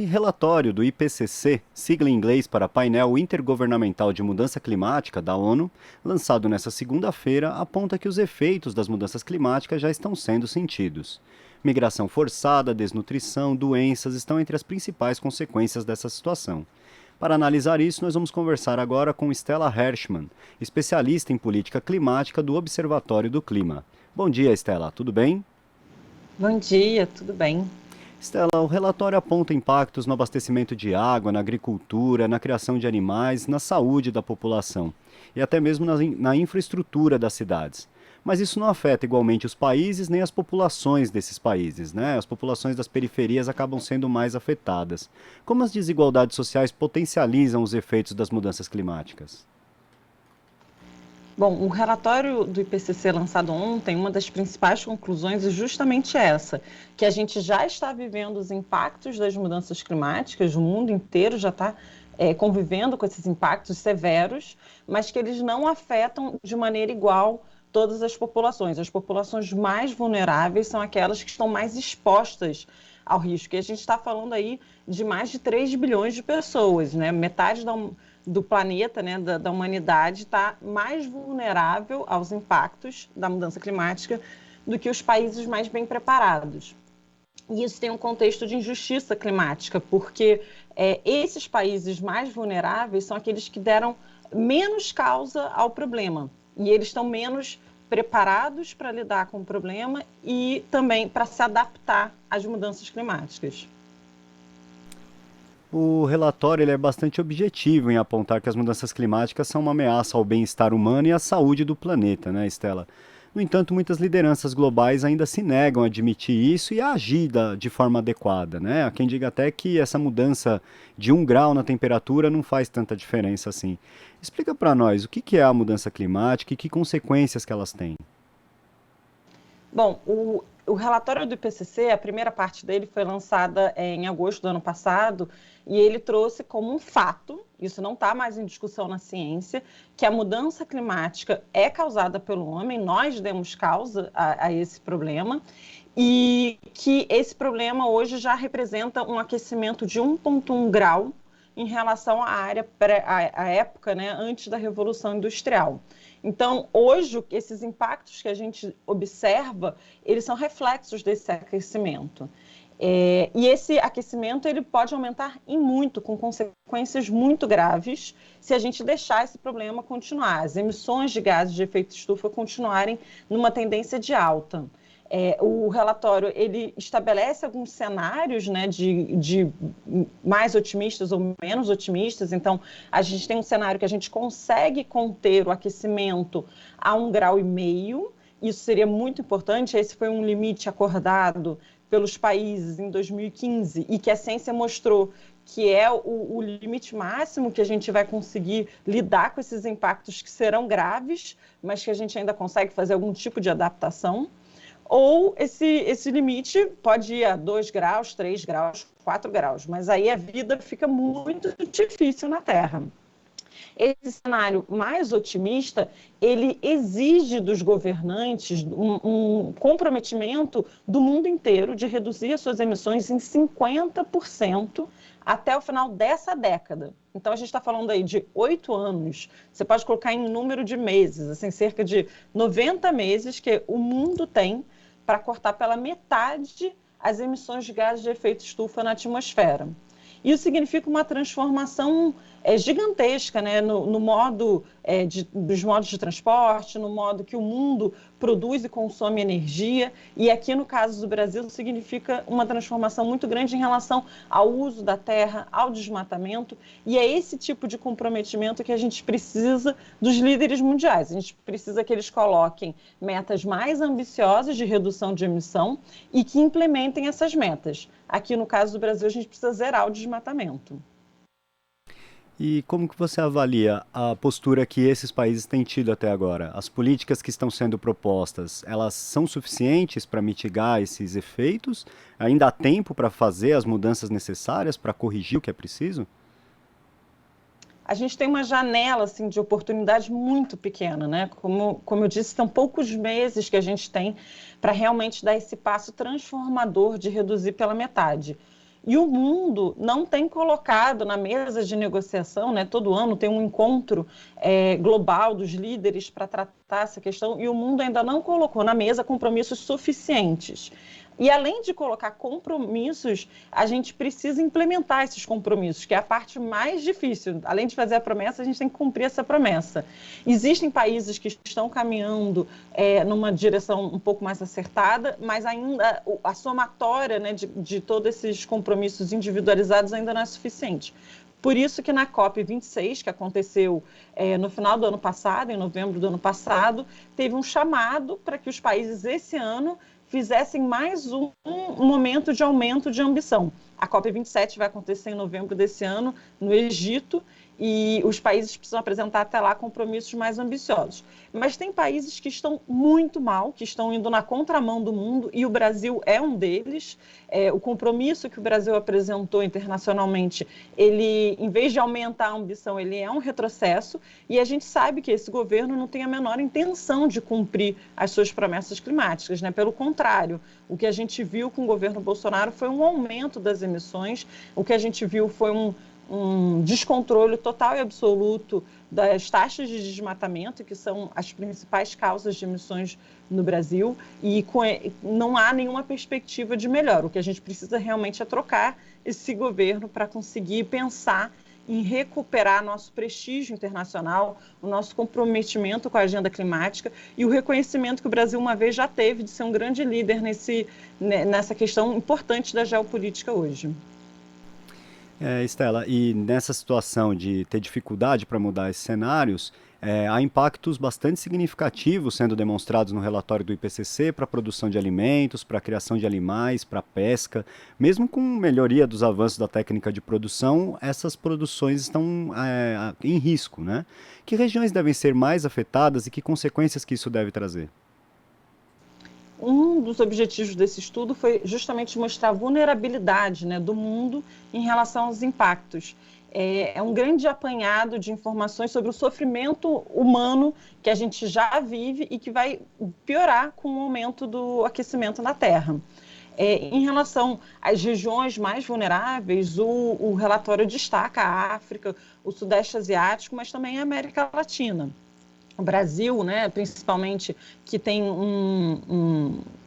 relatório do IPCC, sigla em inglês para Painel Intergovernamental de Mudança Climática da ONU, lançado nesta segunda-feira, aponta que os efeitos das mudanças climáticas já estão sendo sentidos. Migração forçada, desnutrição, doenças estão entre as principais consequências dessa situação. Para analisar isso, nós vamos conversar agora com Stella Hershman, especialista em política climática do Observatório do Clima. Bom dia, Stella, tudo bem? Bom dia, tudo bem? Stella, o relatório aponta impactos no abastecimento de água, na agricultura, na criação de animais, na saúde da população e até mesmo na infraestrutura das cidades. Mas isso não afeta igualmente os países nem as populações desses países, né? As populações das periferias acabam sendo mais afetadas. Como as desigualdades sociais potencializam os efeitos das mudanças climáticas? Bom, o relatório do IPCC lançado ontem, uma das principais conclusões é justamente essa, que a gente já está vivendo os impactos das mudanças climáticas, o mundo inteiro já está convivendo com esses impactos severos, mas que eles não afetam de maneira igual todas as populações. As populações mais vulneráveis são aquelas que estão mais expostas ao risco. E a gente está falando aí de mais de 3 bilhões de pessoas, né? Metade do planeta, né, da humanidade, está mais vulnerável aos impactos da mudança climática do que os países mais bem preparados. E isso tem um contexto de injustiça climática, porque esses países mais vulneráveis são aqueles que deram menos causa ao problema. E eles estão menos preparados para lidar com o problema e também para se adaptar às mudanças climáticas. O relatório ele é bastante objetivo em apontar que as mudanças climáticas são uma ameaça ao bem-estar humano e à saúde do planeta, né, Stella? No entanto, muitas lideranças globais ainda se negam a admitir isso e a agir de forma adequada, né? Há quem diga até que essa mudança de 1 grau na temperatura não faz tanta diferença assim. Explica para nós o que é a mudança climática e que consequências que elas têm. Bom, o relatório do IPCC, a primeira parte dele foi lançada em agosto do ano passado e ele trouxe como um fato, isso não está mais em discussão na ciência, que a mudança climática é causada pelo homem, nós demos causa a esse problema e que esse problema hoje já representa um aquecimento de 1,1 grau em relação à época, né, antes da Revolução Industrial. Então, hoje, esses impactos que a gente observa, eles são reflexos desse aquecimento. E esse aquecimento ele pode aumentar em muito, com consequências muito graves, se a gente deixar esse problema continuar, as emissões de gases de efeito estufa continuarem numa tendência de alta. O relatório ele estabelece alguns cenários, né, de mais otimistas ou menos otimistas. Então, a gente tem um cenário que a gente consegue conter o aquecimento a 1,5 graus. Isso seria muito importante. Esse foi um limite acordado pelos países em 2015 e que a ciência mostrou que é o limite máximo que a gente vai conseguir lidar com esses impactos que serão graves, mas que a gente ainda consegue fazer algum tipo de adaptação. Ou esse limite pode ir a 2 graus, 3 graus, 4 graus, mas aí a vida fica muito difícil na Terra. Esse cenário mais otimista, ele exige dos governantes um comprometimento do mundo inteiro de reduzir as suas emissões em 50% até o final dessa década. Então, a gente está falando aí de 8 anos, você pode colocar em número de meses, assim, cerca de 90 meses que o mundo tem para cortar pela metade as emissões de gases de efeito estufa na atmosfera. Isso significa uma transformação gigantesca, né, no modo dos modos de transporte, no modo que o mundo produz e consome energia. E aqui, no caso do Brasil, significa uma transformação muito grande em relação ao uso da terra, ao desmatamento. E é esse tipo de comprometimento que a gente precisa dos líderes mundiais. A gente precisa que eles coloquem metas mais ambiciosas de redução de emissão e que implementem essas metas. Aqui, no caso do Brasil, a gente precisa zerar o desmatamento. E como que você avalia a postura que esses países têm tido até agora? As políticas que estão sendo propostas, elas são suficientes para mitigar esses efeitos? Ainda há tempo para fazer as mudanças necessárias para corrigir o que é preciso? A gente tem uma janela assim, de oportunidade muito pequena, né? Como eu disse, são poucos meses que a gente tem para realmente dar esse passo transformador de reduzir pela metade. E o mundo não tem colocado na mesa de negociação, né? Todo ano tem um encontro global dos líderes para tratar essa questão, e o mundo ainda não colocou na mesa compromissos suficientes. E além de colocar compromissos, a gente precisa implementar esses compromissos, que é a parte mais difícil. Além de fazer a promessa, a gente tem que cumprir essa promessa. Existem países que estão caminhando numa direção um pouco mais acertada, mas ainda a somatória, né, de todos esses compromissos individualizados ainda não é suficiente. Por isso que na COP26, que aconteceu no final do ano passado, em novembro do ano passado, teve um chamado para que os países esse ano fizessem mais um momento de aumento de ambição. A COP27 vai acontecer em novembro desse ano, no Egito, e os países precisam apresentar até lá compromissos mais ambiciosos. Mas tem países que estão muito mal, que estão indo na contramão do mundo, e o Brasil é um deles. O compromisso que o Brasil apresentou internacionalmente, ele, em vez de aumentar a ambição, ele é um retrocesso, e a gente sabe que esse governo não tem a menor intenção de cumprir as suas promessas climáticas, né? Pelo contrário, o que a gente viu com o governo Bolsonaro foi um aumento das emissões, o que a gente viu foi um descontrole total e absoluto das taxas de desmatamento, que são as principais causas de emissões no Brasil, e não há nenhuma perspectiva de melhora. O que a gente precisa realmente é trocar esse governo para conseguir pensar em recuperar nosso prestígio internacional, o nosso comprometimento com a agenda climática e o reconhecimento que o Brasil uma vez já teve de ser um grande líder nessa questão importante da geopolítica hoje. Estela, e nessa situação de ter dificuldade para mudar esses cenários, há impactos bastante significativos sendo demonstrados no relatório do IPCC para a produção de alimentos, para a criação de animais, para a pesca. Mesmo com melhoria dos avanços da técnica de produção, essas produções estão em risco, né? Que regiões devem ser mais afetadas e que consequências que isso deve trazer? Um dos objetivos desse estudo foi justamente mostrar a vulnerabilidade, né, do mundo em relação aos impactos. É um grande apanhado de informações sobre o sofrimento humano que a gente já vive e que vai piorar com o aumento do aquecimento na Terra. Em relação às regiões mais vulneráveis, o relatório destaca a África, o Sudeste Asiático, mas também a América Latina. O Brasil, né, principalmente, que tem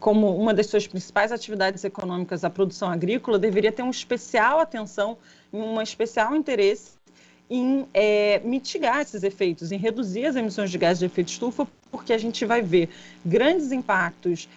como uma das suas principais atividades econômicas a produção agrícola, deveria ter uma especial atenção, um especial interesse em mitigar esses efeitos, em reduzir as emissões de gases de efeito estufa, porque a gente vai ver grandes impactos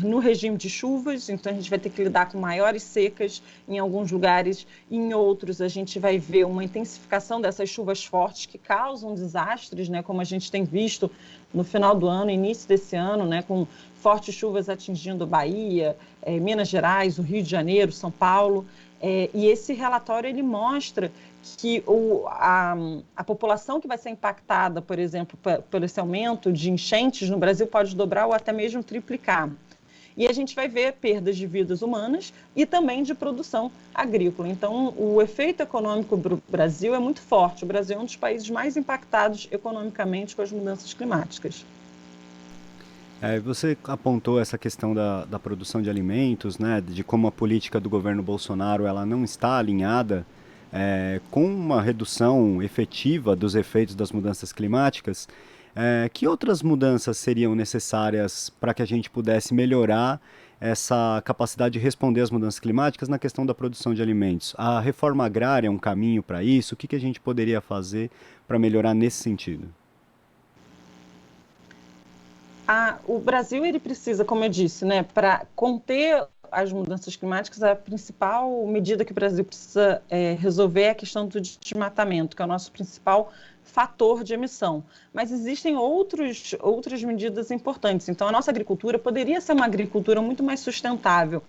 no regime de chuvas, então a gente vai ter que lidar com maiores secas em alguns lugares, e em outros a gente vai ver uma intensificação dessas chuvas fortes que causam desastres, né, como a gente tem visto no final do ano, início desse ano, né, com fortes chuvas atingindo Bahia, Minas Gerais, o Rio de Janeiro, São Paulo. E esse relatório ele mostra que a população que vai ser impactada, por exemplo, por esse aumento de enchentes no Brasil pode dobrar ou até mesmo triplicar. E a gente vai ver perdas de vidas humanas e também de produção agrícola. Então, o efeito econômico do Brasil é muito forte. O Brasil é um dos países mais impactados economicamente com as mudanças climáticas. Você apontou essa questão da produção de alimentos, né, de como a política do governo Bolsonaro ela não está alinhada com uma redução efetiva dos efeitos das mudanças climáticas. Que outras mudanças seriam necessárias para que a gente pudesse melhorar essa capacidade de responder às mudanças climáticas na questão da produção de alimentos? A reforma agrária é um caminho para isso? O que a gente poderia fazer para melhorar nesse sentido? O Brasil ele precisa, como eu disse, né, para conter as mudanças climáticas, a principal medida que o Brasil precisa resolver é a questão do desmatamento, que é o nosso principal fator de emissão. Mas existem outras medidas importantes. Então, a nossa agricultura poderia ser uma agricultura muito mais sustentável.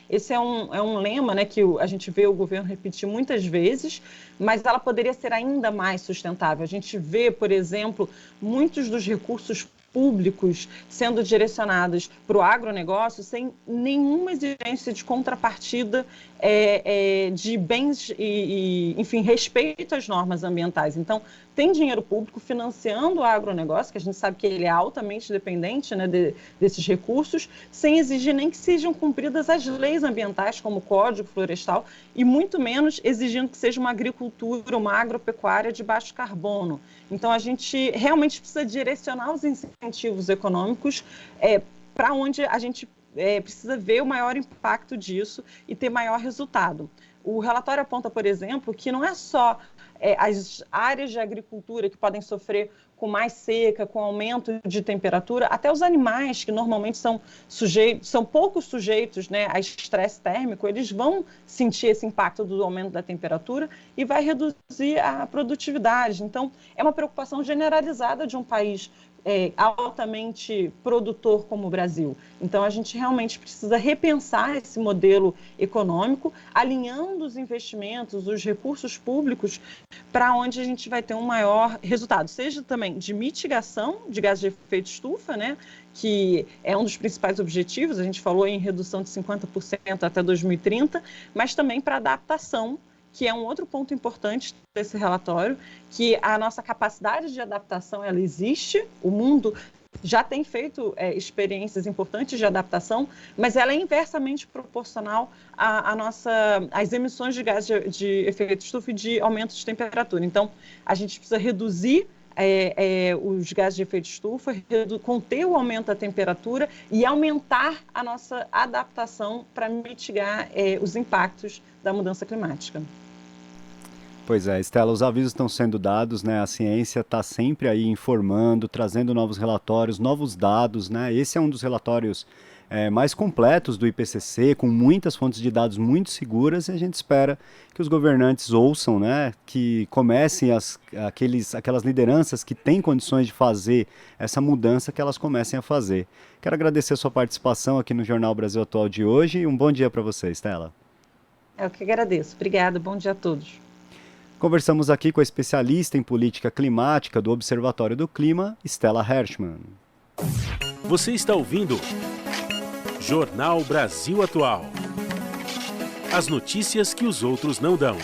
Esse é um lema, né, que a gente vê o governo repetir muitas vezes, mas ela poderia ser ainda mais sustentável. A gente vê, por exemplo, muitos dos recursos públicos sendo direcionados para o agronegócio sem nenhuma exigência de contrapartida de bens enfim, respeito às normas ambientais. Então, tem dinheiro público financiando o agronegócio, que a gente sabe que ele é altamente dependente, né, desses recursos, sem exigir nem que sejam cumpridas as leis ambientais, como o Código Florestal, e muito menos exigindo que seja uma agricultura, uma agropecuária de baixo carbono. Então, a gente realmente precisa direcionar os incentivos econômicos para onde a gente precisa ver o maior impacto disso e ter maior resultado. O relatório aponta, por exemplo, que não é só as áreas de agricultura que podem sofrer com mais seca, com aumento de temperatura, até os animais que normalmente são pouco sujeitos, né, a estresse térmico, eles vão sentir esse impacto do aumento da temperatura e vai reduzir a produtividade. Então, é uma preocupação generalizada de um país altamente produtor como o Brasil. Então, a gente realmente precisa repensar esse modelo econômico, alinhando os investimentos, os recursos públicos, para onde a gente vai ter um maior resultado, seja também de mitigação de gases de efeito estufa, né, que é um dos principais objetivos, a gente falou em redução de 50% até 2030, mas também para adaptação, que é um outro ponto importante desse relatório, que a nossa capacidade de adaptação, ela existe, o mundo já tem feito experiências importantes de adaptação, mas ela é inversamente proporcional às emissões de gases de efeito estufa e de aumento de temperatura. Então, a gente precisa reduzir os gases de efeito estufa, conter o aumento da temperatura e aumentar a nossa adaptação para mitigar os impactos da mudança climática. Pois é, Estela, os avisos estão sendo dados, né? A ciência está sempre aí informando, trazendo novos relatórios, novos dados, né? Esse é um dos relatórios mais completos do IPCC, com muitas fontes de dados muito seguras, e a gente espera que os governantes ouçam, né? Que comecem aquelas lideranças que têm condições de fazer essa mudança, que elas comecem a fazer. Quero agradecer a sua participação aqui no Jornal Brasil Atual de hoje e um bom dia para você, Estela. Eu que agradeço. Obrigada, bom dia a todos. Conversamos aqui com a especialista em política climática do Observatório do Clima, Stella Hershman. Você está ouvindo Jornal Brasil Atual. As notícias que os outros não dão.